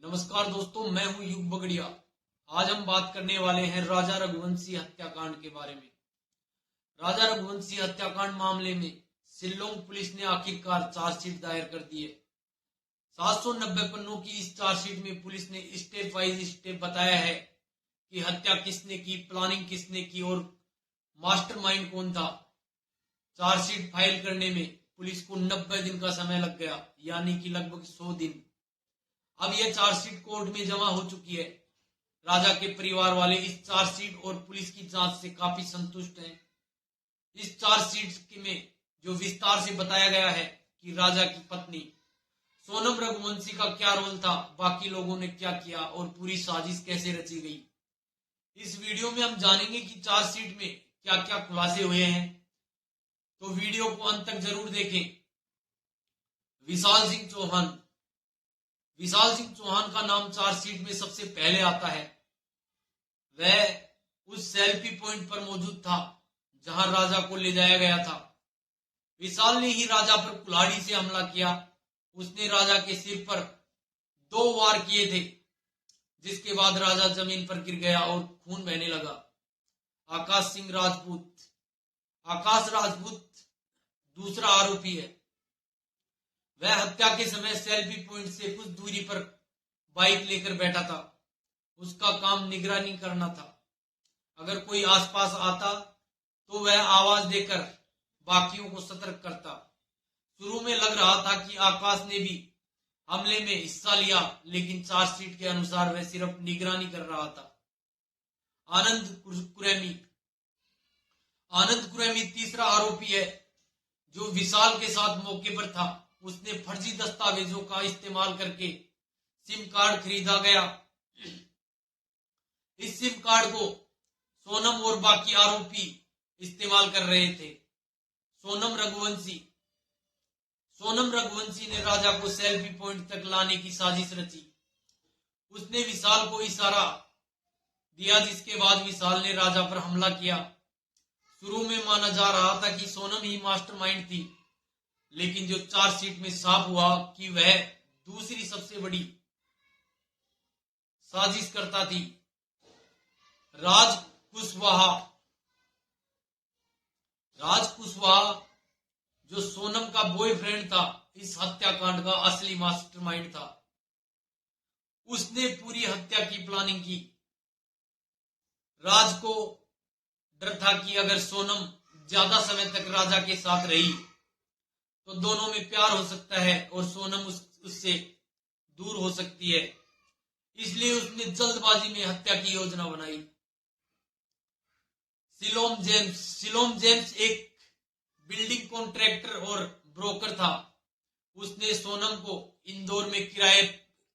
नमस्कार दोस्तों, मैं हूं युग बगड़िया। आज हम बात करने वाले हैं राजा रघुवंशी हत्याकांड के बारे में। राजा रघुवंशी हत्याकांड मामले में शिल्लोंग पुलिस ने आखिरकार चार्जशीट दायर कर दी है। 790 पन्नों की इस चार्जशीट में पुलिस ने स्टेप वाइज स्टेप बताया है कि हत्या किसने की, प्लानिंग किसने की और मास्टरमाइंड कौन था। चार्जशीट फाइल करने में पुलिस को 90 दिन का समय लग गया, यानी कि लगभग 100 दिन। अब यह चार्जशीट कोर्ट में जमा हो चुकी है। राजा के परिवार वाले इस चार्जशीट और पुलिस की जांच से काफी संतुष्ट हैं। इस चार्जशीट में जो विस्तार से बताया गया है कि राजा की पत्नी सोनम रघुवंशी का क्या रोल था, बाकी लोगों ने क्या किया और पूरी साजिश कैसे रची गई। इस वीडियो में हम जानेंगे कि चार्जशीट में क्या क्या खुलासे हुए हैं, तो वीडियो को अंत तक जरूर देखें। विशाल सिंह चौहान विशाल सिंह चौहान का नाम चार्जशीट में सबसे पहले आता है। वह उस सेल्फी पॉइंट पर मौजूद था जहां राजा को ले जाया गया था। विशाल ने ही राजा पर कुल्हाड़ी से हमला किया। उसने राजा के सिर पर 2 वार किए थे, जिसके बाद राजा जमीन पर गिर गया और खून बहने लगा। आकाश राजपूत दूसरा आरोपी है। वह हत्या के समय सेल्फी पॉइंट से कुछ दूरी पर बाइक लेकर बैठा था। उसका काम निगरानी करना था। अगर कोई आसपास आता तो वह आवाज देकर बाकियों को सतर्क करता। शुरू में लग रहा था कि आकाश ने भी हमले में हिस्सा लिया, लेकिन चार्जशीट के अनुसार वह सिर्फ निगरानी कर रहा था। आनंद कुरैमी तीसरा आरोपी है, जो विशाल के साथ मौके पर था। उसने फर्जी दस्तावेजों का इस्तेमाल करके सिम कार्ड खरीदा गया। इस सिम कार्ड को सोनम और बाकी आरोपी इस्तेमाल कर रहे थे। सोनम रघुवंशी ने राजा को सेल्फी पॉइंट तक लाने की साजिश रची। उसने विशाल को इशारा दिया, जिसके बाद विशाल ने राजा पर हमला किया। शुरू में माना जा रहा था कि सोनम ही मास्टरमाइंड थी, लेकिन जो चार्जशीट में साफ हुआ कि वह दूसरी सबसे बड़ी साजिशकर्ता थी। राज कुशवाहा, जो सोनम का बॉयफ्रेंड था, इस हत्याकांड का असली मास्टरमाइंड था। उसने पूरी हत्या की प्लानिंग की। राज को डर था कि अगर सोनम ज्यादा समय तक राजा के साथ रही तो दोनों में प्यार हो सकता है और सोनम उससे दूर हो सकती है। इसलिए उसने जल्दबाजी में हत्या की योजना बनाई। सिलोम जेम्स एक बिल्डिंग कॉन्ट्रैक्टर और ब्रोकर था। उसने सोनम को इंदौर में किराए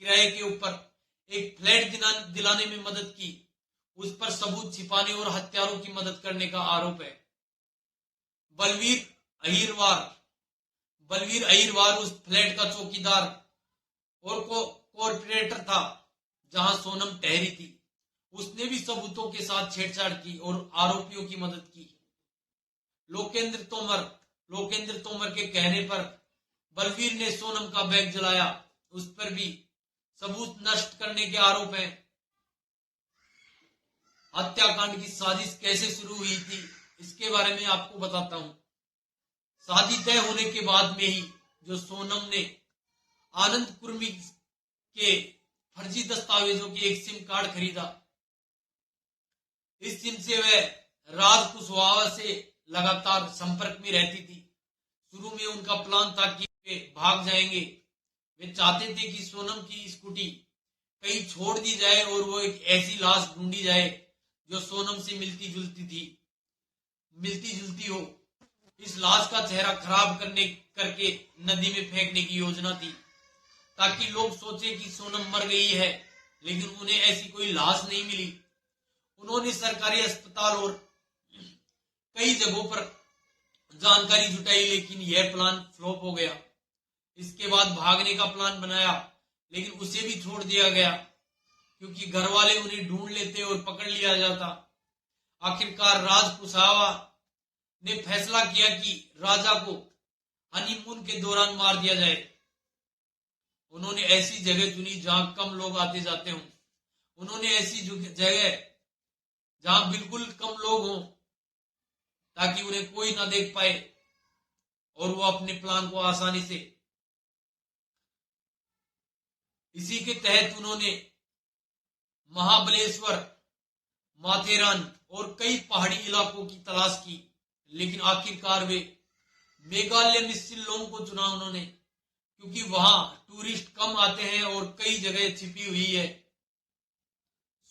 के ऊपर एक फ्लैट दिलाने में मदद की। उस पर सबूत छिपाने और हत्यारों की मदद करने का आरोप है। बलवीर अहिरवार उस फ्लैट का चौकीदार और कॉर्पोरेटर था जहां सोनम ठहरी थी। उसने भी सबूतों के साथ छेड़छाड़ की और आरोपियों की मदद की। लोकेंद्र तोमर के कहने पर बलवीर ने सोनम का बैग जलाया। उस पर भी सबूत नष्ट करने के आरोप हैं। हत्याकांड की साजिश कैसे शुरू हुई थी, इसके बारे में आपको बताता हूं। शादी तय होने के बाद में ही जो सोनम ने आनंद कुरैमी के फर्जी दस्तावेजों की एक सिम कार्ड खरीदा। इस सिम से वह राज कुशवाहा से लगातार संपर्क में रहती थी। शुरू में उनका प्लान था कि वे भाग जाएंगे। वे चाहते थे कि सोनम की स्कूटी कहीं छोड़ दी जाए और वो एक ऐसी लाश ढूंढी जाए जो सोनम से मिलती जुलती हो। इस लाश का चेहरा खराब करके नदी में फेंकने की योजना थी, ताकि लोग सोचे कि सोनम मर गई है, लेकिन उन्हें ऐसी कोई लाश नहीं मिली। उन्होंने सरकारी अस्पताल और कई जगहों पर जानकारी जुटाई, लेकिन यह प्लान फ्लॉप हो गया। इसके बाद भागने का प्लान बनाया, लेकिन उसे भी छोड़ दिया गया क्योंकि घर वाले उन्हें ढूंढ लेते और पकड़ लिया जाता। आखिरकार राज कुशवाहा ने फैसला किया कि राजा को हनीमून के दौरान मार दिया जाए। उन्होंने ऐसी जगह चुनी जहां कम लोग आते जाते हों। उन्होंने ऐसी जगह जहां बिल्कुल कम लोग हों ताकि उन्हें कोई ना देख पाए और वो अपने प्लान को आसानी से, इसी के तहत उन्होंने महाबलेश्वर, माथेरान और कई पहाड़ी इलाकों की तलाश की, लेकिन आखिरकार वे मेघालय में शिलोंग को चुना उन्होंने, क्योंकि वहां टूरिस्ट कम आते हैं और कई जगह छिपी हुई है।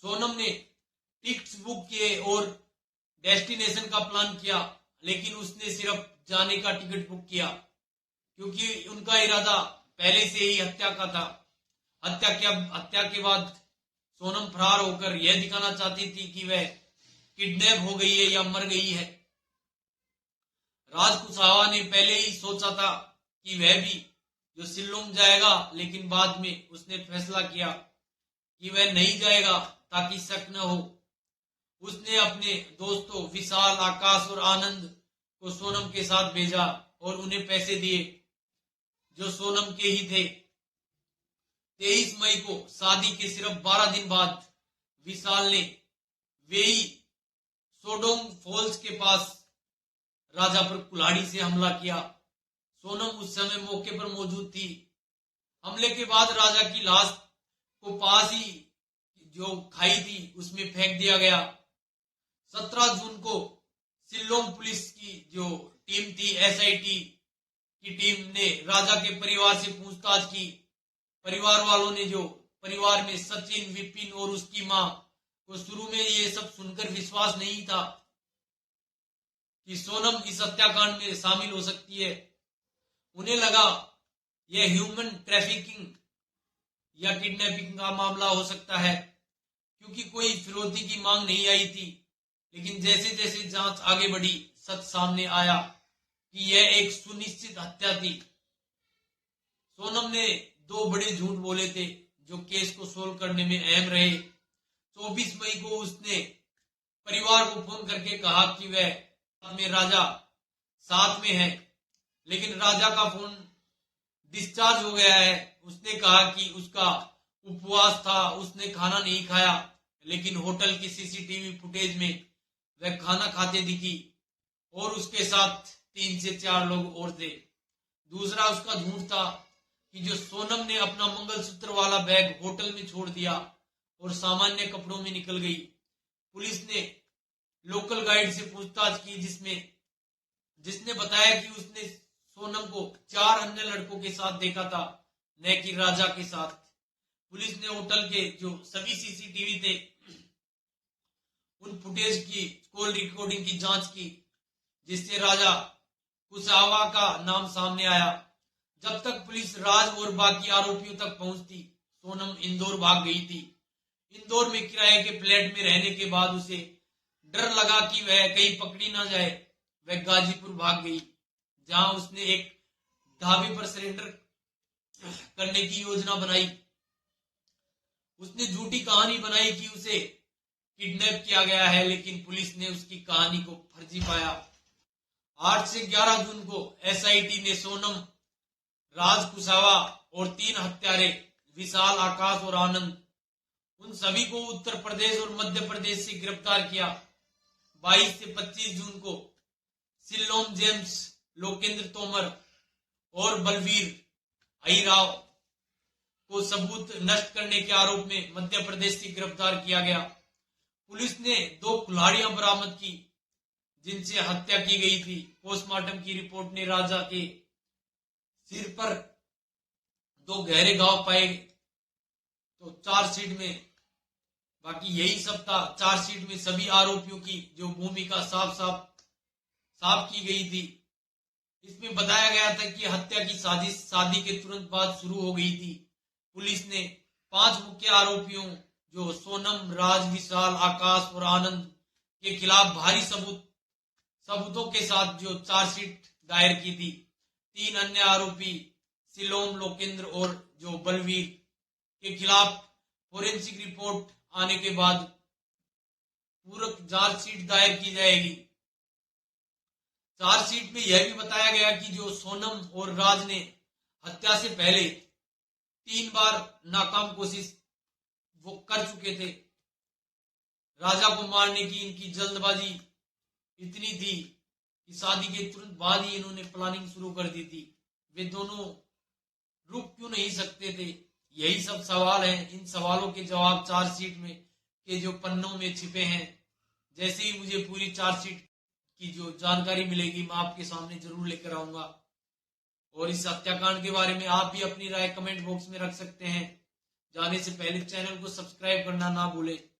सोनम ने टिकट्स बुक किए और डेस्टिनेशन का प्लान किया, लेकिन उसने सिर्फ जाने का टिकट बुक किया, क्योंकि उनका इरादा पहले से ही हत्या का था। हत्या के बाद सोनम फरार होकर यह दिखाना चाहती थी कि वह किडनैप हो गई है या मर गई है। राज कुशवाहा ने पहले ही सोचा था कि वह भी जो शिलोंग जाएगा, लेकिन बाद में उसने फैसला किया कि वह नहीं जाएगा ताकि शक न हो। उसने अपने दोस्तों विशाल, आकाश और आनंद को सोनम के साथ भेजा और उन्हें पैसे दिए जो सोनम के ही थे। 23 मई को शादी के सिर्फ 12 दिन बाद विशाल ने वेई सोडोंग फॉल्स के पास राजा पर कुल्हाड़ी से हमला किया। सोनम उस समय मौके पर मौजूद थी। हमले के बाद राजा की लाश को पास ही जो खाई थी उसमें फेंक दिया गया। 17 जून को शिलोंग पुलिस की जो टीम थी, एसआईटी की टीम ने राजा के परिवार से पूछताछ की। परिवार वालों ने जो परिवार में सचिन, विपिन और उसकी मां को शुरू में ये सब सुनकर विश्वास नहीं था कि सोनम इस हत्याकांड में शामिल हो सकती है। उन्हें लगा यह ह्यूमन ट्रैफिकिंग या किडनैपिंग का मामला हो सकता है, क्योंकि कोई फिरौती की मांग नहीं आई थी। लेकिन जैसे जैसे जांच आगे बढ़ी, सच सामने आया कि यह एक सुनिश्चित हत्या थी। सोनम ने 2 बड़े झूठ बोले थे जो केस को सोल्व करने में अहम रहे। 24 मई को उसने परिवार को फोन करके कहा कि वह में राजा साथ में है, लेकिन राजा का फोन डिस्चार्ज हो गया है। उसने कहा कि उसका उपवास था, उसने खाना नहीं खाया, लेकिन होटल की सीसीटीवी फुटेज में वह खाना खाते दिखी और उसके साथ 3 से 4 लोग और थे। दूसरा उसका झूठ था कि जो सोनम ने अपना मंगलसूत्र वाला बैग होटल में छोड़ दिया और सामान्य कपड़ों में निकल गई। पुलिस ने लोकल गाइड से पूछताछ की, जिसने बताया कि उसने सोनम को 4 अन्य लड़कों के साथ देखा था, न कि राजा के साथ। पुलिस ने होटल के जो सभी सीसीटीवी थे उन फुटेज की कॉल रिकॉर्डिंग की जांच की, जिससे राजा कुशवाहा का नाम सामने आया। जब तक पुलिस राज और बाकी आरोपियों तक पहुंचती, सोनम इंदौर भाग गई थी। इंदौर में किराए के फ्लैट में रहने के बाद उसे डर लगा कि वह कहीं पकड़ी ना जाए। वह गाजीपुर भाग गई, जहां उसने एक ढाबे पर सरेंडर करने की योजना बनाई। उसने झूठी कहानी बनाई कि उसे किडनैप किया गया है, लेकिन पुलिस ने उसकी कहानी को फर्जी पाया। 8 से 11 जून को एसआईटी ने सोनम, राज कुशवाहा और 3 हत्यारे विशाल, आकाश और आनंद, उन सभी को उत्तर प्रदेश और मध्य प्रदेश से गिरफ्तार किया। 22 से 25 जून को शिलोंग जेम्स, लोकेंद्र तोमर और बलवीर अहिराव को सबूत नष्ट करने के आरोप में मध्य प्रदेश से गिरफ्तार किया गया। पुलिस ने 2 कुल्हाड़ियां बरामद की जिनसे हत्या की गई थी। पोस्टमार्टम की रिपोर्ट ने राजा के सिर पर 2 गहरे घाव पाए। तो चार्जशीट में बाकी यही सब था। चार्जशीट में सभी आरोपियों की जो भूमिका साफ की गई थी। इसमें बताया गया था कि हत्या की साजिश शादी के तुरंत बाद शुरू हो गई थी। पुलिस ने 5 मुख्य आरोपियों जो सोनम, राज, विशाल, आकाश और आनंद के खिलाफ भारी सबूतों के साथ जो चार्जशीट दायर की थी। 3 अन्य आरोपी शिलोंग, लोकेंद्र और जो बलवीर के खिलाफ फोरेंसिक रिपोर्ट आने के बाद पूरक चार्जशीट दायर की जाएगी। चार्जशीट में यह भी बताया गया कि जो सोनम और राज ने हत्या से पहले 3 बार नाकाम कोशिश वो कर चुके थे। राजा को मारने की इनकी जल्दबाजी इतनी थी कि शादी के तुरंत बाद ही इन्होंने प्लानिंग शुरू कर दी थी। वे दोनों रुक क्यों नहीं सकते थे? यही सब सवाल हैं। इन सवालों के जवाब चार्जशीट में के जो पन्नों में छिपे हैं। जैसे ही मुझे पूरी चार्जशीट की जो जानकारी मिलेगी मैं आपके सामने जरूर लेकर आऊंगा। और इस हत्याकांड के बारे में आप भी अपनी राय कमेंट बॉक्स में रख सकते हैं। जाने से पहले चैनल को सब्सक्राइब करना ना भूलें।